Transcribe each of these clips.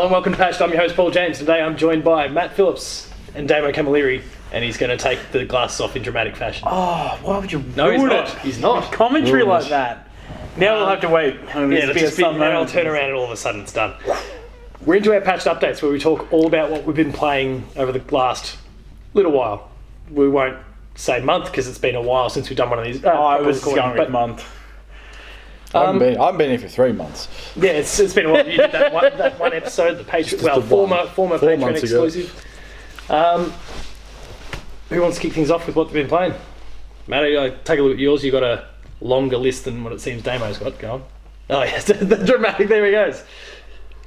Hello and welcome to Patched. I'm your host Paul James. Today I'm joined by Matt Phillips and Damo Camilleri, and he's going to take the glasses off in dramatic fashion. Oh, why would you No, he's ruin not. it? He's not. Commentary like that. Now we'll have to wait. And I'll turn around and all of a sudden it's done. We're into our patched updates where we talk all about what we've been playing over the last little while. We won't say month because it's been a while since we've done one of these. I was going with month. I haven't been here for 3 months. Yeah, it's been a while. You did that one episode, the Patreon, former Patreon exclusive. Who wants to kick things off with what they've been playing? Matt, take a look at yours. You've got a longer list than what it seems Damo's got. Go on. Oh, yes, the dramatic. There he goes.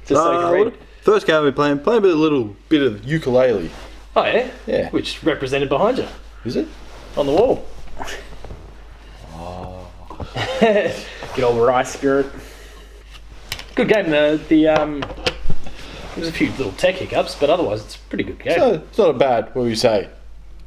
Just so you can read. First game we're playing a little bit of Yooka Laylee. Oh, yeah? Yeah. Which represented behind you. Is it? On the wall. Oh. Good old rice spirit. Good game. There's a few little tech hiccups, but otherwise it's a pretty good game. So, it's not a bad, what would you say,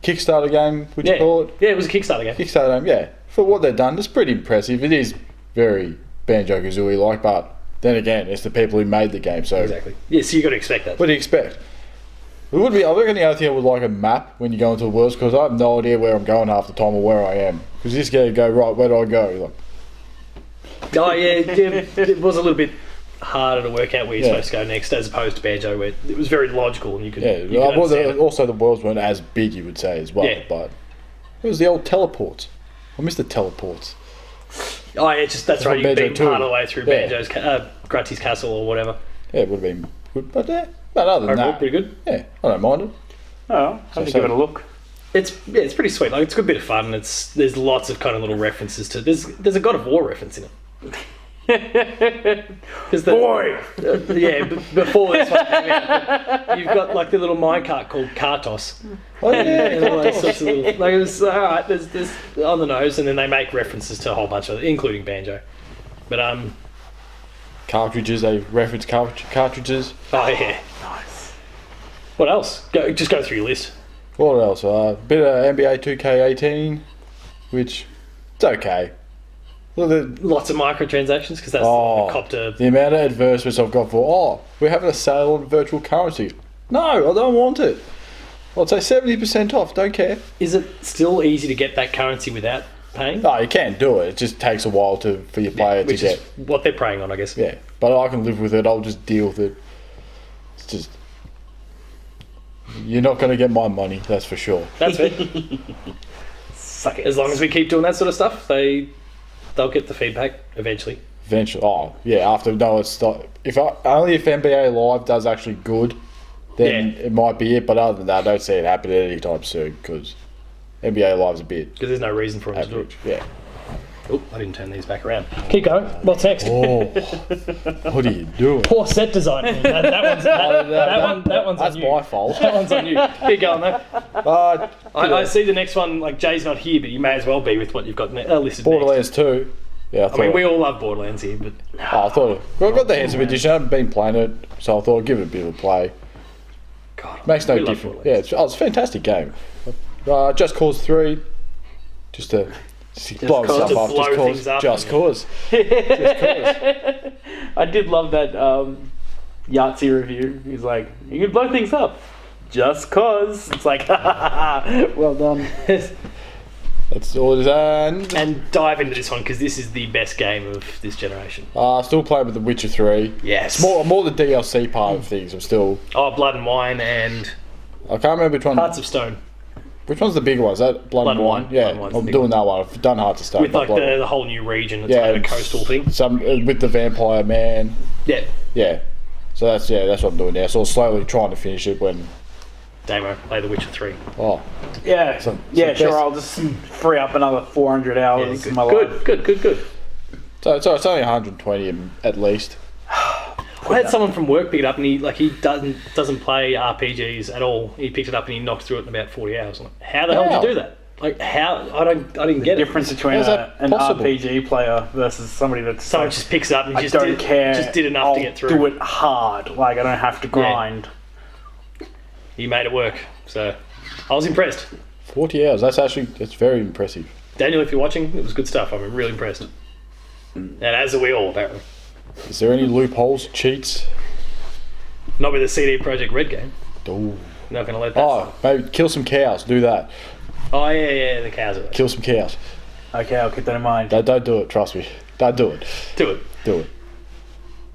Kickstarter game, would you call it? Yeah, it was a Kickstarter game. Kickstarter game, yeah. For what they've done, it's pretty impressive. It is very Banjo-Kazooie-like, but then again, it's the people who made the game, so... Exactly. Yeah, so you've got to expect that. What do you expect? It would be, I reckon the other thing I would like a map when you go into the worlds, because I have no idea where I'm going half the time or where I am. Because this guy go, right, where do I go? Like, oh, yeah, it was a little bit harder to work out where you're supposed to go next, as opposed to Banjo, where it was very logical and you could. Also, the worlds weren't as big, you would say, as well. Yeah. But it was the old teleports. I miss the teleports. Oh, yeah, that's right. You've been part of the way through Banjo's Grutty's Castle or whatever. Yeah, it would have been good, but other than that, pretty good. Yeah, I don't mind it. Oh, I'll give it a look. It's pretty sweet. Like, it's a good bit of fun. There's lots of kind of little references to. There's a God of War reference in it. Boy! Before this one came out, you've got like the little minecart called Kartos. Oh, yeah. And all those sorts of little, like, it was alright, there's on the nose, and then they make references to a whole bunch of it, including Banjo. But cartridges, they reference cartridges. Oh yeah. Nice. What else? Just go through your list. What else? A bit of NBA 2K18, which it's okay. Lots of microtransactions because that's the copter. The amount of advertisements I've got for, we're having a sale on virtual currency. No, I don't want it. I'd say 70% off, don't care. Is it still easy to get that currency without paying? No, you can do it. It just takes a while for your player to get. Which is what they're preying on, I guess. Yeah, but I can live with it. I'll just deal with it. It's just... You're not going to get my money, that's for sure. That's it. Suck it. As long as we keep doing that sort of stuff, they'll get the feedback eventually. Oh, yeah, after... No, it's not... Only if NBA Live does actually good, then it might be it. But other than that, I don't see it happening anytime soon, because NBA Live's a bit... Because there's no reason for it to do it. Yeah. Oh, I didn't turn these back around. Keep going. What's next? Oh, what are you doing? Poor set design. That one's That's on you. my fault. That one's on you. Keep going though. I see the next one, like Jay's not here, but you may as well be with what you've got listed Borderlands next. 2. Yeah, I mean, we all love Borderlands here, but... I thought... Well, I got the handsome edition. I haven't been playing it, so I thought I'd give it a bit of a play. God, makes no difference. Yeah, it's a fantastic game. Just Cause 3. Just to... blow stuff off, just cause. I did love that Yahtzee review. He's like, you can blow things up. Just cause. It's like, well done. That's all it is. And dive into this one, because this is the best game of this generation. Still playing with The Witcher 3. Yes. More the DLC part of things. I'm still... Blood and Wine and... I can't remember which one. Hearts of Stone. Which one's the big one? Is that Blood and Wine? Yeah, I'm doing that one. I've done Hearts of Stone. With like the whole new region. It's like a coastal thing. With the Vampire Man. Yeah. Yeah. So that's what I'm doing now. So I'm slowly trying to finish it when... Damo, play The Witcher 3. Oh. Yeah. Sure, I'll just free up another 400 hours in my life. Good. So it's only 120 at least. I had someone from work pick it up, and he doesn't play RPGs at all. He picked it up and he knocked through it in about 40 hours. I'm like, how the hell did you do that? Like, how? I didn't get the difference between an RPG player versus somebody that's... Someone just picks it up and just did enough to get through. Do it hard. Like, I don't have to grind. Yeah. He made it work. So, I was impressed. 40 hours, that's very impressive. Daniel, if you're watching, it was good stuff. I'm really impressed. And as are we all, apparently. Is there any loopholes, cheats? Not with a CD Projekt Red game. Ooh. Not going to let that. Oh, maybe kill some cows. Do that. Oh yeah, the cows are there. Kill some cows. Okay, I'll keep that in mind. Don't do it. Trust me. Don't do it. Do it. Do it.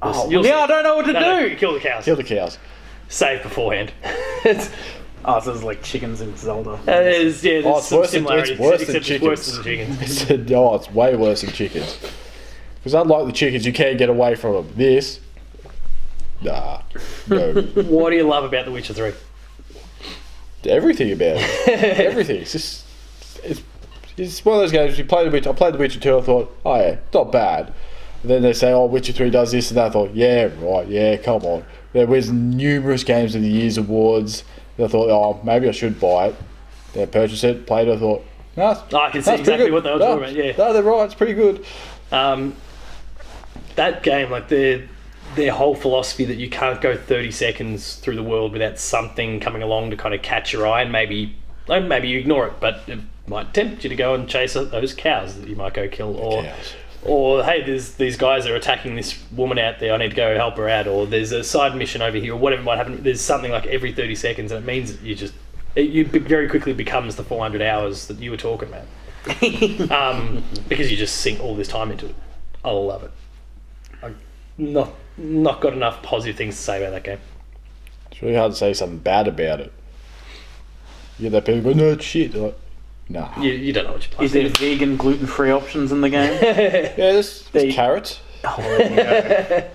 Oh, You'll yeah, see. I don't know what to No, do. kill the cows. Kill the cows. Save beforehand. Oh, so it's like chickens in Zelda. There's Oh, it's some worse than- similarities, it's worse except than it's chickens. worse than chickens. It's way worse than chickens. Because unlike the chickens, you can't get away from them. This, nah, no. What do you love about The Witcher 3? Everything about it. Everything. It's just, it's one of those games. I played The Witcher 2. I thought, oh yeah, not bad. And then they say, oh, Witcher 3 does this and that. I thought, yeah, right, yeah, come on. There was numerous Games of the Year's awards. And I thought, oh, maybe I should buy it. Then I purchased it, played it. I thought, no, I can see exactly what they were talking about. Yeah. No, they're right. It's pretty good. That game, like their whole philosophy that you can't go 30 seconds through the world without something coming along to kind of catch your eye, and maybe you ignore it, but it might tempt you to go and chase those cows that you might go kill, or hey, there's these guys are attacking this woman out there, I need to go help her out, or there's a side mission over here, or whatever might happen. There's something like every 30 seconds, and it means that you very quickly becomes the 400 hours that you were talking about. Because you just sink all this time into it. I love it. I've not got enough positive things to say about that game. It's really hard to say something bad about it. You get that people go, no, it's shit. They're like, nah. You don't know what you're playing. Is there vegan, gluten-free options in the game? Yeah, there's carrots. Oh, there you go.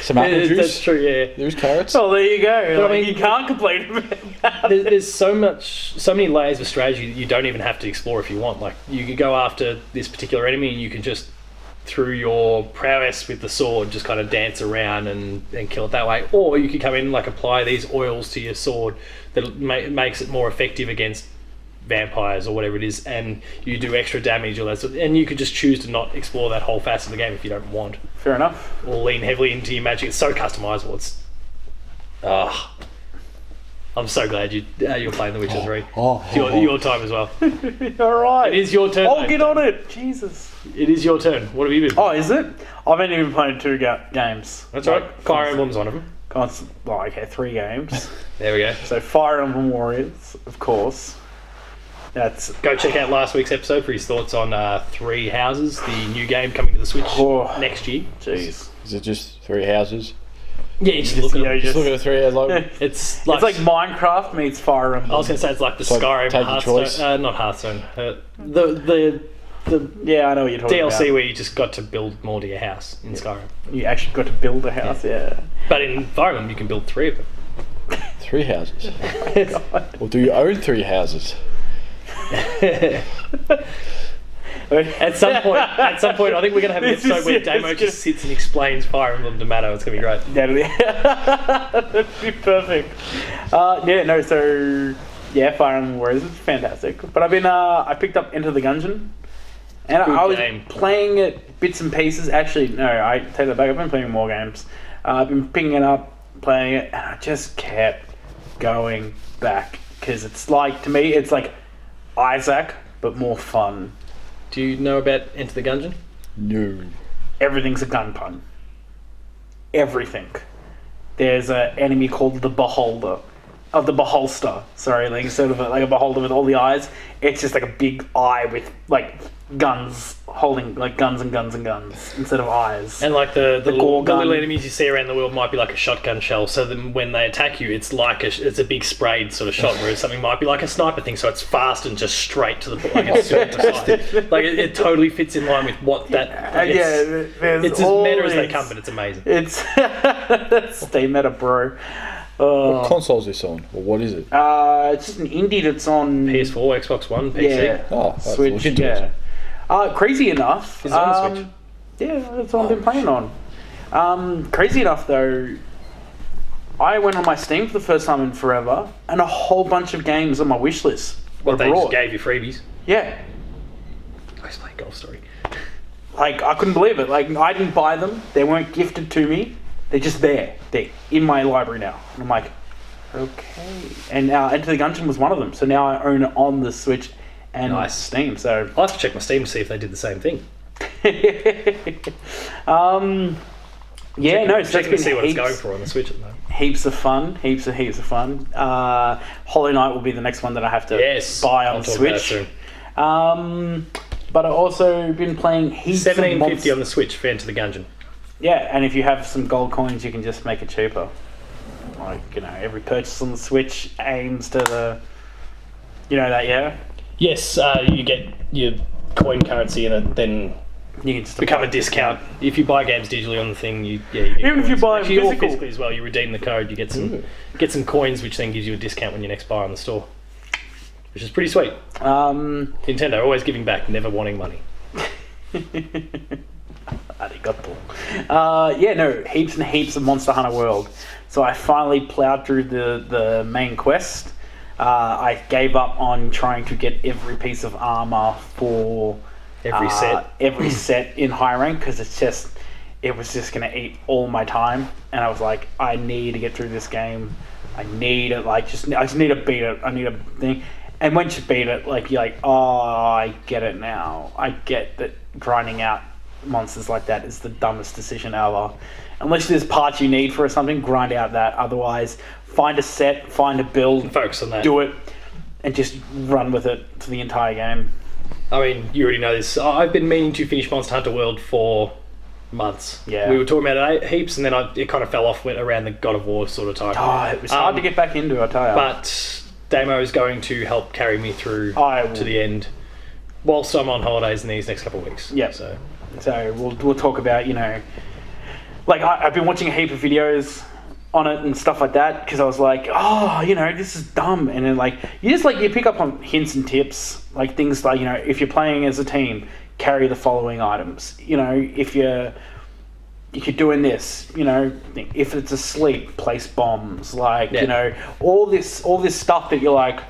Some apple juice. That's true, yeah. There's carrots. Oh, there you go. But Like, I mean, you can't complain about that. There's so many layers of strategy that you don't even have to explore if you want. Like, you could go after this particular enemy and you can just, through your prowess with the sword, just kind of dance around and kill it that way. Or you could come in and like apply these oils to your sword that makes it more effective against vampires or whatever it is, and you do extra damage or that sort. And you could just choose to not explore that whole facet of the game if you don't want. Fair enough. Or lean heavily into your magic. It's so customizable. It's I'm so glad you're playing The Witcher 3. It's your time as well. All right. It is your turn. I'll mate. get on it. Jesus. It is your turn. What have you been? Oh, is it? I've only been playing 2 games. That's right. Fire Emblem's one of them. Well, okay, 3 games. There we go. So Fire Emblem Warriors, of course. That's Go check out last week's episode for his thoughts on Three Houses, the new game coming to the Switch next year. jeez. Is it just 3 houses? Yeah, you just look at it. Just look at the 3 houses. Like, It's like Minecraft meets Fire Emblem. I was going to say it's like the like Skyrim take your choice. Hearthstone. Not Hearthstone. The Yeah, I know what you're talking DLC about. where you just got to build more to your house in Skyrim. You actually got to build a house, yeah. But in Fire Emblem, you can build 3 of them. 3 houses. Or do you own 3 houses? At some point, I think we're going to have an episode where Damo just sits and explains Fire Emblem to Matto. It's going to be great. That'd be perfect. Fire Emblem Warriors is fantastic. But I've been, I picked up Enter the Gungeon. And I was playing it bits and pieces. Actually, no, I take that back. I've been playing more games. I've been picking it up, playing it, and I just kept going back. Because it's like, to me, it's like Isaac, but more fun. Do you know about Enter the Gungeon? No. Everything's a gun pun. Everything. There's an enemy called the Beholder. Of the Beholster. Sorry, like sort of like a beholder with all the eyes. It's just like a big eye with like guns, holding like guns and guns and guns instead of eyes. And like the gore gun. little enemies you see around the world might be like a shotgun shell, so then when they attack you, it's like it's a big sprayed sort of shot, whereas something might be like a sniper thing, so it's fast and just straight to the point. Like it's super precise. Like it totally fits in line with what that. Like it's as meta as they come, but it's amazing. It's stay meta, bro. What console is this on? Or what is it? It's just an indie that's on PS4, Xbox One, PC. Yeah, Oh, that's Switch. looking into Yeah. it. Crazy enough. Is it on the Switch? Yeah, that's what I've been playing on. Crazy enough though, I went on my Steam for the first time in forever, and a whole bunch of games on my wish list were What they brought. just gave you freebies. Yeah. I was playing Golf Story. Like, I couldn't believe it. Like, I didn't buy them. They weren't gifted to me. They're just there. They're in my library now. And I'm like, okay. And Enter the Gungeon was one of them. So now I own it on the Switch and Nice. Steam. So, I'll have to check my Steam to see if they did the same thing. yeah, no, so Checking to that's see been what it's going for on the Switch at the moment. Heaps of fun. Heaps of fun. Hollow Knight will be the next one that I have to buy on the Switch. But I've also been playing heaps of $17.50 on the Switch for Enter the Gungeon. Yeah, and if you have some gold coins, you can just make it cheaper. Like, every purchase on the Switch aims to the... You know that, yeah? Yes, you get your coin currency in it, then you can just become a discount. If you buy games digitally on the thing, you get even if you buy physical. physical Physically as well, you redeem the code, you get some coins, which then gives you a discount when you next buy on the store. Which is pretty sweet. Nintendo, always giving back, never wanting money. Arigato. Heaps and heaps of Monster Hunter World. So I finally plowed through the main quest. I gave up on trying to get every piece of armor for every set in high rank, because it was just going to eat all my time. And I was like, I need to get through this game. I need it. I just need to beat it. I need a thing. And once you beat it, you're like, oh, I get it now. I get that grinding out monsters like that is the dumbest decision ever. Unless there's parts you need for something, grind out that. Otherwise, find a set, find a build, and focus on that. Do it, and just run with it for the entire game. I mean, you already know this. I've been meaning to finish Monster Hunter World for months. Yeah. We were talking about it heaps, and then it kind of fell off, went around the God of War sort of time. Oh, it was hard to get back into, I tell you. But Damo is going to help carry me through to the end, whilst I'm on holidays in these next couple of weeks. Yeah. So we'll talk about, I've been watching a heap of videos on it and stuff like that, because I was like, oh, this is dumb. And then you pick up on hints and tips, like things like, if you're playing as a team, carry the following items. If you're doing this, if it's asleep, place bombs, all this stuff that you're like,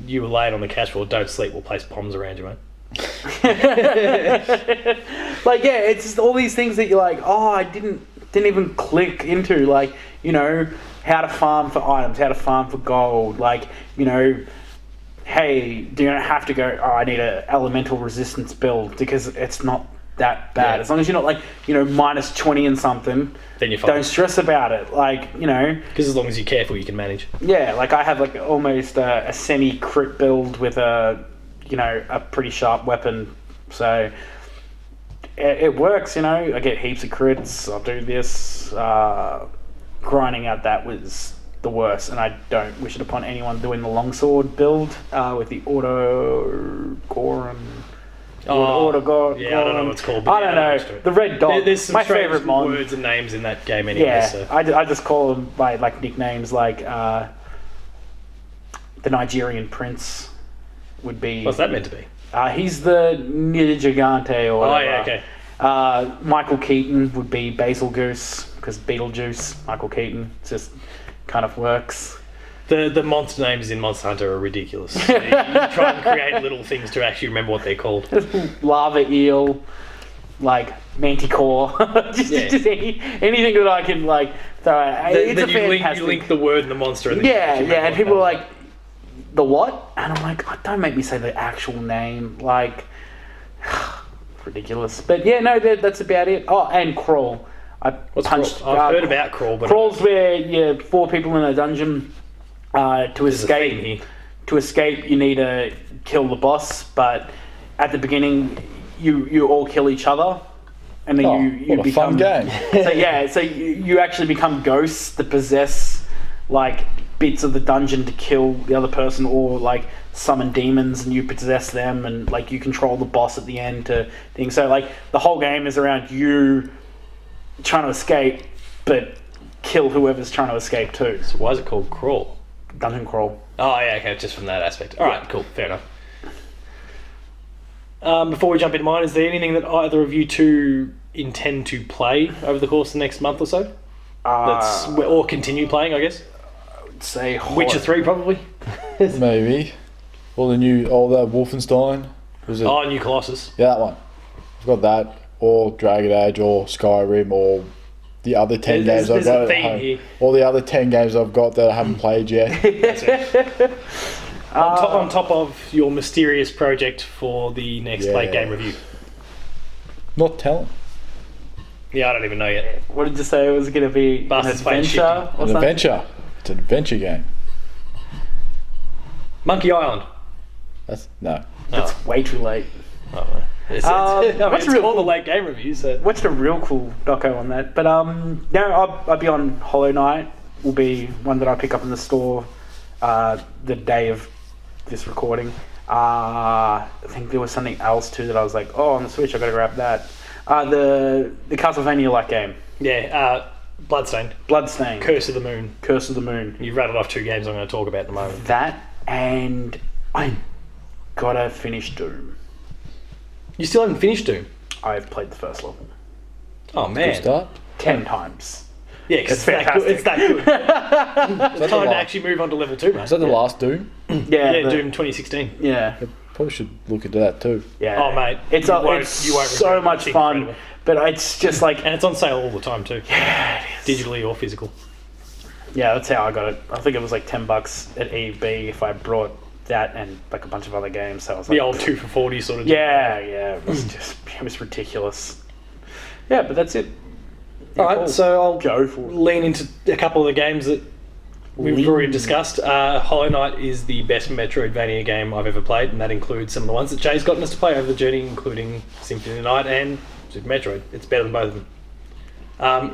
you were laying on the couch, well, don't sleep, we'll place bombs around you, mate. It's just all these things that you're like, oh, I didn't even click into, how to farm for items, how to farm for gold, hey, do you have to go, oh, I need a elemental resistance build, because it's not that bad. As long as you're not minus 20 and something, then you're fine. Don't stress about it. Because as long as you're careful, you can manage. Yeah, I have almost a semi crit build with a pretty sharp weapon, so it works. I get heaps of crits. I'll do this. Grinding out that was the worst, and I don't wish it upon anyone doing the longsword build with the auto Goron. I don't know what it's called. I don't know. The red dot. There's some my favorite mon. words and names in that game anyway. Yeah, so. I just call them by nicknames, the Nigerian prince would be. What's that meant to be? He's the Ninja Gigante or whatever. Oh yeah, okay. Michael Keaton would be Basil Goose, because Beetlejuice, Michael Keaton, just kind of works. The monster names in Monster Hunter are ridiculous. You try and create little things to actually remember what they're called. Lava eel, Manticore, just anything that I can throw out. It's a fantastic. You link the word and the monster. And and people are like, the what? And I'm like, oh, don't make me say the actual name. Ridiculous. But that's about it. Oh, and Crawl. What's punched. Crawl? I've heard about Crawl, but Crawl's where you're 4 people in a dungeon. To escape, you need to kill the boss. But at the beginning, you all kill each other, and then you become fun game. So you actually become ghosts that possess bits of the dungeon to kill the other person, or summon demons and you possess them, and you control the boss at the end to things. So the whole game is around you trying to escape, but kill whoever's trying to escape too. So why is it called Crawl? Dungeon Crawl. Oh yeah, okay, just from that aspect. Alright, cool, fair enough. Before we jump into mine, is there anything that either of you two intend to play over the course of the next month or so? Or continue playing, I guess? I would say Witcher 3 probably? Maybe. Or that Wolfenstein. Was it? Oh, New Colossus. Yeah, that one. I've got that. Or Dragon Age, or Skyrim, or the other 10 games I've got at home. Here. All the other 10 games I've got that I haven't played yet. on top of your mysterious project for the next late game review. Not telling. Yeah, I don't even know yet. What did you say it was going to be? Bastards an playing adventure shifty. or An something? adventure. It's an adventure game. Monkey Island. That's no. It's way too late. Oh, it's what's real called the cool? late game review, so... Watched a real cool doco on that. But no, I'll be on Hollow Knight. Will be one that I pick up in the store the day of this recording. I think there was something else too that I was like, oh, on the Switch, I got to grab that. The Castlevania-like game, Yeah, Bloodstained. Bloodstained, Curse of the Moon. Curse of the Moon. You've rattled off 2 games I'm going to talk about at the moment. That and I gotta finish Doom. You still haven't finished Doom? I've played the first level Oh, man. Good start. 10 times. Yeah, because It's fantastic. it's that good. Is that the Time to last- actually move on to level 2, mate. is that the last Doom? Yeah, Yeah, Doom 2016. Yeah, Probably should look into that too. yeah. Oh, mate. It's you won't so regret it. much It's fun, incredible. but it's just like And it's on sale all the time, too. yeah, it is. Digitally or physical. Yeah, that's how I got it. I think it was like $10 at EB if I brought that and like a bunch of other games. So I was like, The old 2 for 40 sort of... yeah, it was ridiculous. Yeah, but that's it. Alright, so I'll Go for it. lean into a couple of the games that we've Lean. already discussed. Hollow Knight is the best Metroidvania game I've ever played, and that includes some of the ones that Jay's gotten us to play over the journey, including Symphony of the Night and Super Metroid. It's better than both of them.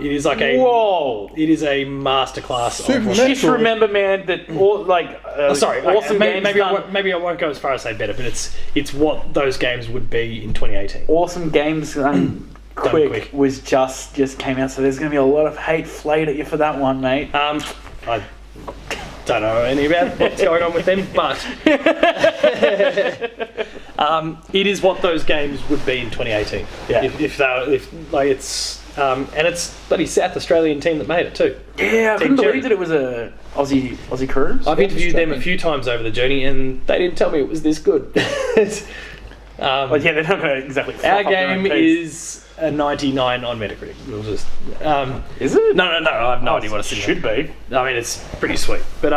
It is like a... Whoa! It is a masterclass. Super of... Metroid. Just remember, man, that all like Sorry, awesome games maybe I won't go as far as say better, but it's what those games would be in 2018. awesome games quick was just came out, so there's going to be a lot of hate flayed at you for that one, mate. I don't know any about what's going on with them, but it is what those games would be in 2018. Yeah. And it's bloody South Australian team that made it too. Yeah, I couldn't believe that it was a Aussie crew. I've interviewed them a few times over the journey, and they didn't tell me it was this good. Well, yeah, they're not going to exactly. Our fluff up their game own piece. is a 99 on Metacritic. We'll just Is it? no, I have no idea what it should be. I mean, it's pretty sweet, but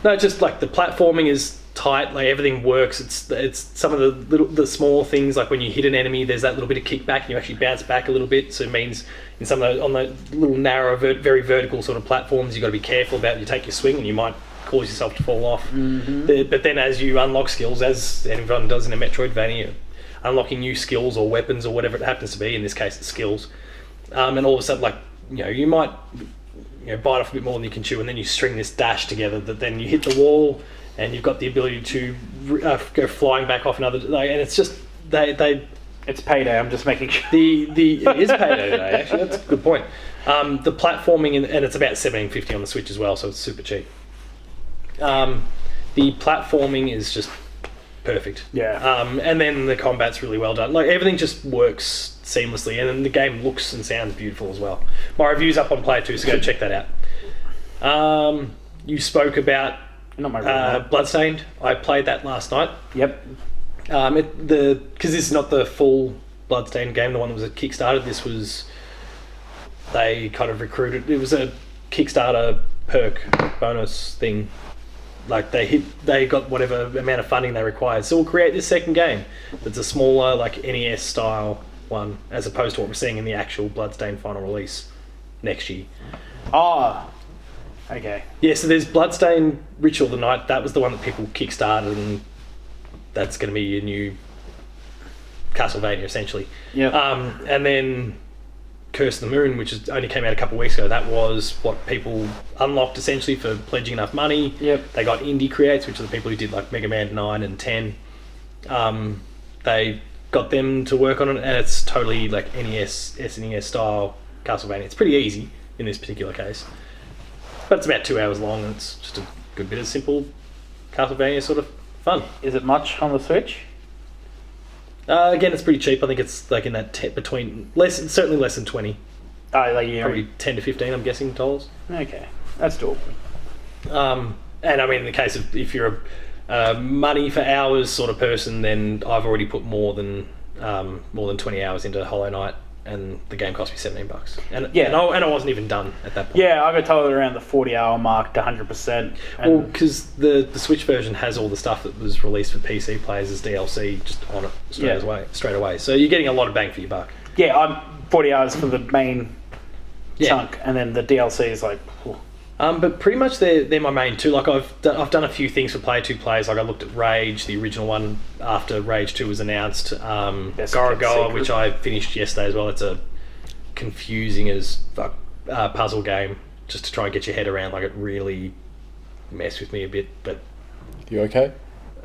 no, just like the platforming is tight. Like everything works. It's some of the small things, like when you hit an enemy, there's that little bit of kickback, and you actually bounce back a little bit. So it means in some of on the little narrow, very vertical sort of platforms, you've got to be careful about. You take your swing, and you might cause yourself to fall off. But then as you unlock skills, as everyone does in a Metroidvania, unlocking new skills or weapons or whatever it happens to be, in this case it's skills, and all of a sudden, like, you might bite off a bit more than you can chew, and then you string this dash together that then you hit the wall and you've got the ability to go flying back off another, and it's just they It's payday. I'm just making sure. it is payday today, actually. That's a good point. The platforming, and it's about $17.50 on the Switch as well, so it's super cheap. The platforming is just perfect. Yeah. And then the combat's really well done. Like, everything just works seamlessly, and then the game looks and sounds beautiful as well. My review's up on Player 2, so go check that out. You spoke about Not my real Bloodstained. I played that last night. Yep. Because this is not the full Bloodstained game, the one that was a Kickstarter. This was, they kind of recruited, it was a Kickstarter perk bonus thing. Like, they got whatever amount of funding they required, so we'll create this second game that's a smaller, like, NES style one, as opposed to what we're seeing in the actual Bloodstained final release next year. Oh. Okay. Yeah, so there's Bloodstained Ritual of the Night. That was the one that people kickstarted, and that's going to be a new Castlevania, essentially. Yeah. And then Curse of the Moon, which only came out a couple of weeks ago. That was what people unlocked, essentially, for pledging enough money. Yep. They got indie creates, which are the people who did like Mega Man 9 and 10. They got them to work on it, and it's totally like NES, SNES style Castlevania. It's pretty easy in this particular case. But it's about 2 hours long, and it's just a good bit of simple Castlevania sort of fun. Is it much on the Switch? Again, it's pretty cheap. I think it's like in that certainly less than 20. Oh, like yeah. Probably 10 to 15, I'm guessing, dollars. Okay, that's doable. And I mean, in the case of if you're a money for hours sort of person, then I've already put more than 20 hours into Hollow Knight, and the game cost me $17. And Yeah. and I wasn't even done at that point. Yeah, I got told around the 40-hour mark to 100%. Well, because the Switch version has all the stuff that was released for PC players as DLC just on it straight away. So you're getting a lot of bang for your buck. Yeah, I'm 40 hours for the main chunk, and then the DLC is like. But pretty much they're my main two. Like I've done a few things for Player 2 players. Like I looked at Rage, the original one after Rage 2 was announced. Gorogoa, which I finished yesterday as well. It's a confusing as fuck puzzle game just to try and get your head around. Like it really messed with me a bit. But You okay?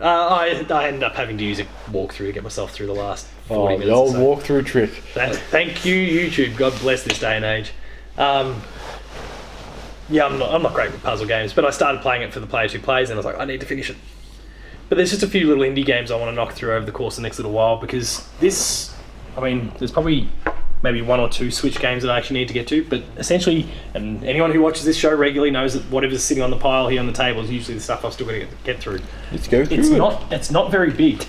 I ended up having to use a walkthrough to get myself through the last 40 minutes. The old or so. walkthrough trick. Thank you, YouTube. God bless this day and age. Yeah, I'm not great with puzzle games, but I started playing it for the Player 2 plays, and I was like, I need to finish it. But there's just a few little indie games I want to knock through over the course of the next little while, because there's probably maybe 1 or 2 Switch games that I actually need to get to, but essentially, and anyone who watches this show regularly knows that whatever's sitting on the pile here on the table is usually the stuff I've still got to get through. Let's go through It's not very big.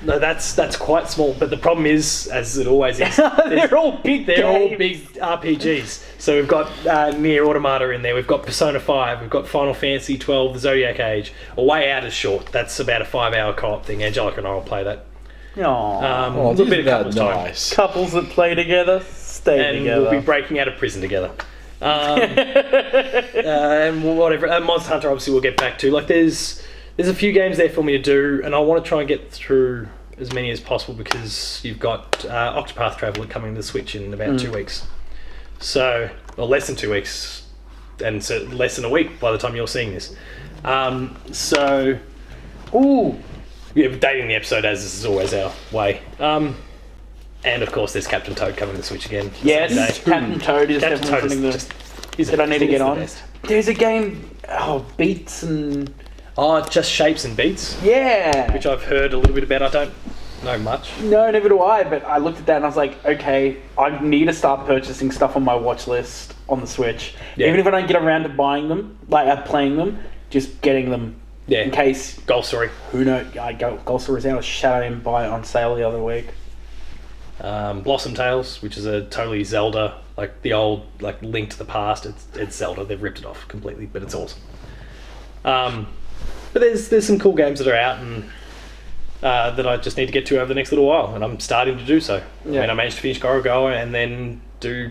No, that's quite small. But the problem is, as it always is, they're all big. They're all big RPGs. So we've got Nier Automata in there. We've got Persona 5. We've got Final Fantasy 12, The Zodiac Age. A Way Out is short. That's about a 5-hour co-op thing. Angelica and I will play that. Aww. A little bit of couples time. Couples that play together stay together. We'll be breaking out of prison together. And whatever. Monster Hunter, obviously, we'll get back to. Like, there's a few games there for me to do, and I want to try and get through as many as possible because you've got Octopath Traveler coming to the Switch in about 2 weeks. So, or less than 2 weeks, and so less than a week by the time you're seeing this. Yeah, dating the episode as this is always our way. And of course, there's Captain Toad coming to the Switch again. Yes, Captain Toad is definitely something that I need to get on. There's a game, Beats and... Oh, just Shapes and Beats? Yeah. Which I've heard a little bit about. I don't know much. No, never do I, but I looked at that and I was like, okay, I need to start purchasing stuff on my watch list on the Switch. Yeah. Even if I don't get around to buying them, playing them, just getting them in case. Golf Story. Who knows? Golf Story is out. I shut in buy it on sale the other week. Blossom Tales, which is a totally Zelda, like the old Link to the Past. It's Zelda. They've ripped it off completely, but it's awesome. But there's some cool games that are out and that I just need to get to over the next little while, and I'm starting to do so. Yeah. I mean, I managed to finish Gorogoa and then do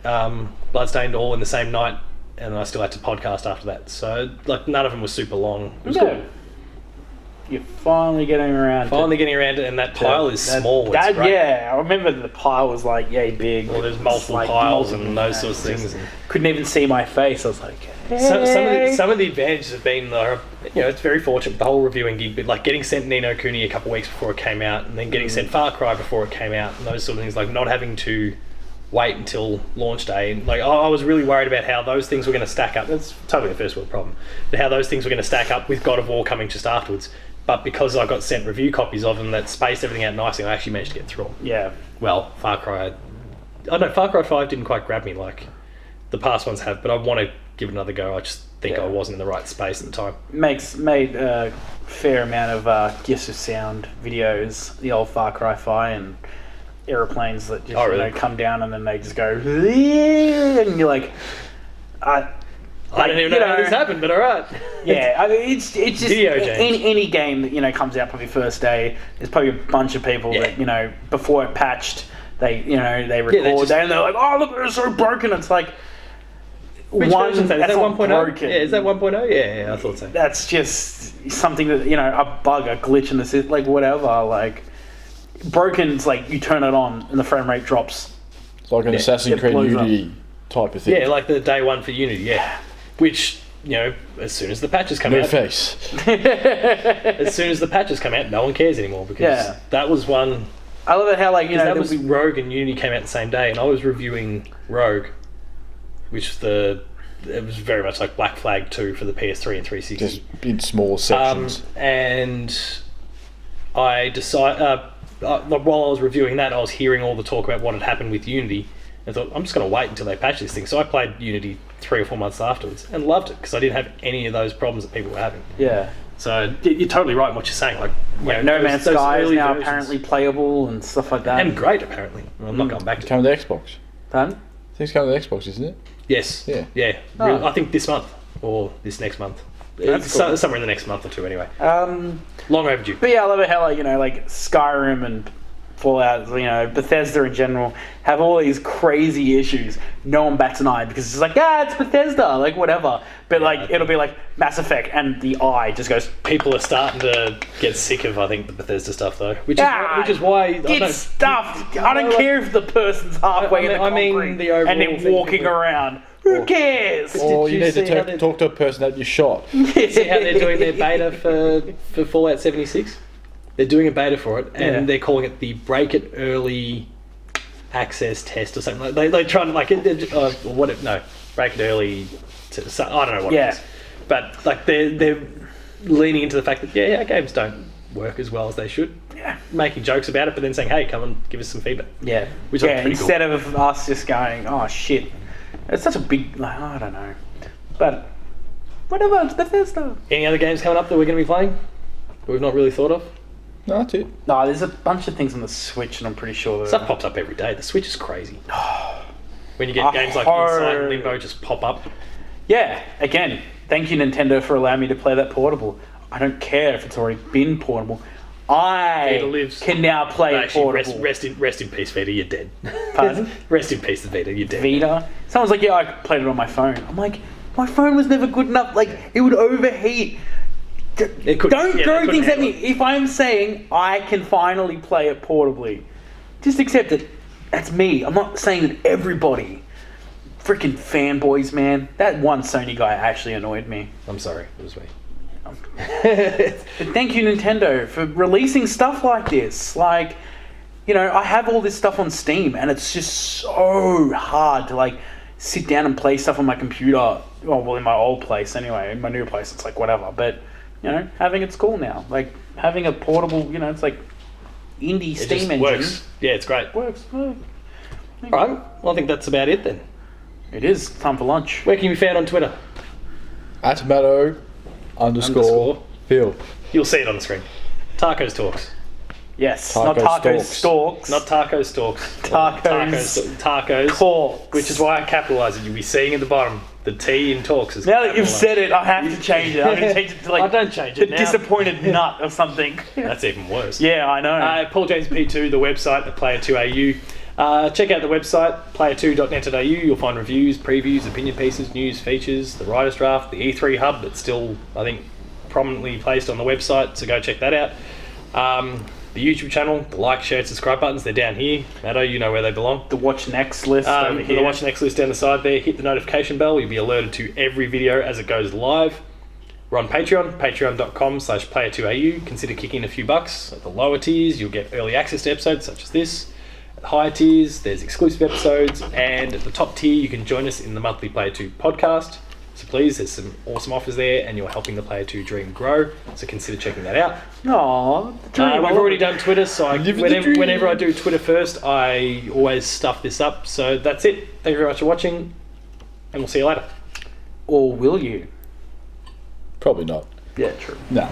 Bloodstained all in the same night, and I still had to podcast after that. So, none of them was super long. It was cool. You're finally getting around. And that pile is small. Yeah, I remember the pile was yay big. Well, there's multiple piles and those sorts of things. Couldn't even see my face. I was like, hey. Some of the advantages have been, it's very fortunate. The whole reviewing gig, but getting sent Ni no Kuni a couple of weeks before it came out, and then getting sent Far Cry before it came out, and those sort of things, not having to wait until launch day. And I was really worried about how those things were going to stack up. That's totally a first world problem. But how those things were going to stack up with God of War coming just afterwards. But because I got sent review copies of them that spaced everything out nicely, I actually managed to get through them. Yeah. Well, Far Cry 5 didn't quite grab me like the past ones have, but I want to give it another go. I just think I wasn't in the right space at the time. Made a fair amount of Gifts of Sound videos, the old Far Cry 5 and aeroplanes that just come down and then they just go, and you're like, I don't even know how this happened, but alright. Yeah, I mean, it's just Video games. Any game that comes out probably first day. There's probably a bunch of people that before it patched, they record and they're like, oh look, it's so broken. It's like Which version is that? Is that 1.0? Broken. Yeah, is that 1.0? Yeah, I thought so. That's just something that a bug, a glitch in the system, whatever. Broken's you turn it on and the frame rate drops. It's like an Assassin's Creed Unity type of thing. Yeah, like the day one for Unity. Yeah. Which, as soon as the patches come out... face. As soon as the patches come out, no one cares anymore because that was one... I love it how, that was Rogue and Unity came out the same day, and I was reviewing Rogue, which it was very much like Black Flag 2 for the PS3 and 360. Just in small sections. And I decided... while I was reviewing that, I was hearing all the talk about what had happened with Unity, and I thought, I'm just going to wait until they patch this thing. So I played Unity 3 or 4 months afterwards and loved it because I didn't have any of those problems that people were having. Yeah. So you're totally right in what you're saying. No Man's Sky is now apparently playable and stuff like that. And great, apparently. Well, I'm not going back to it. Coming to Xbox. Done? I think it's coming to Xbox, isn't it? Yes. Yeah. Yeah. Oh. I think this month or this next month. That's cool. Somewhere in the next month or two, anyway. Long overdue. But yeah, I love it how Skyrim and Fallout, Bethesda in general, have all these crazy issues. No one bats an eye because it's just like, it's Bethesda, like whatever. But it'll be like Mass Effect, and the eye just goes. People are starting to get sick of, I think, the Bethesda stuff though, which is why it's stuff. I don't care if the person's halfway in the concrete and they're walking around. Who cares? Or you need to talk to a person that you shot. See how they're doing their beta for Fallout 76? They're doing a beta for it, and they're calling it the Break It Early Access Test or something. They're trying to Break It Early. I don't know what it is, but they're leaning into the fact that our games don't work as well as they should. Yeah, making jokes about it, but then saying, "Hey, come and give us some feedback." Yeah, which is pretty instead cool. of us just going, "Oh shit," it's such a big. I don't know, but whatever. It's Bethesda. Any other games coming up that we're going to be playing that we've not really thought of? No, that's it. No, there's a bunch of things on the Switch, and I'm pretty sure that stuff pops up every day. The Switch is crazy. When you get games like Inside and Limbo just pop up. Yeah, again, thank you Nintendo for allowing me to play that portable. I don't care if it's already been portable. I can now play it portable. Rest in peace, Vita. You're dead. Pardon? Rest in peace, Vita. You're dead. Vita. Someone's like, I played it on my phone. I'm like, my phone was never good enough. Like, it would overheat. Don't throw things at me. If I'm saying I can finally play it portably, just accept it. That's me. I'm not saying that everybody. Freaking fanboys, man. That one Sony guy actually annoyed me. I'm sorry. It was me. But thank you, Nintendo, for releasing stuff like this. Like, I have all this stuff on Steam, and it's just so hard to, sit down and play stuff on my computer. Well, in my old place anyway. In my new place, it's like, whatever. But, having it's cool now. Like, having a portable, it's like indie Steam engine. Works. Yeah, it's great. Works. All right. Well, I think that's about it then. It is. Time for lunch. Where can you be found on Twitter? @Matto_Phil. You'll see it on the screen. Tacos Talks. Yes, not Taco Stalks. Not Taco Stalks. Tacos. Talks. Which is why I capitalise it. You'll be seeing at the bottom, the T in Talks is now that you've said it, I have to change it. I'm going to change it to I don't change it the now. Disappointed Nut or something. That's even worse. Yeah, I know. Paul James P2, the website, the Player2AU. Check out the website, player2.net.au. You'll find reviews, previews, opinion pieces, news, features, the Writer's Draft, the E3 Hub that's still, I think, prominently placed on the website, so go check that out. The YouTube channel, the like, share, subscribe buttons, they're down here. Matto, you know where they belong. The Watch Next list over here. The Watch Next list down the side there. Hit the notification bell. You'll be alerted to every video as it goes live. We're on Patreon, patreon.com/player2au. Consider kicking a few bucks. At the lower tiers, you'll get early access to episodes such as this. At the higher tiers, there's exclusive episodes. And at the top tier, you can join us in the monthly Player 2 podcast. So please, there's some awesome offers there, and you're helping the Player 2 dream grow. So consider checking that out. Aww, we've already done Twitter, so whenever I do Twitter first, I always stuff this up. So that's it. Thank you very much for watching, and we'll see you later. Or will you? Probably not. Yeah, true. No.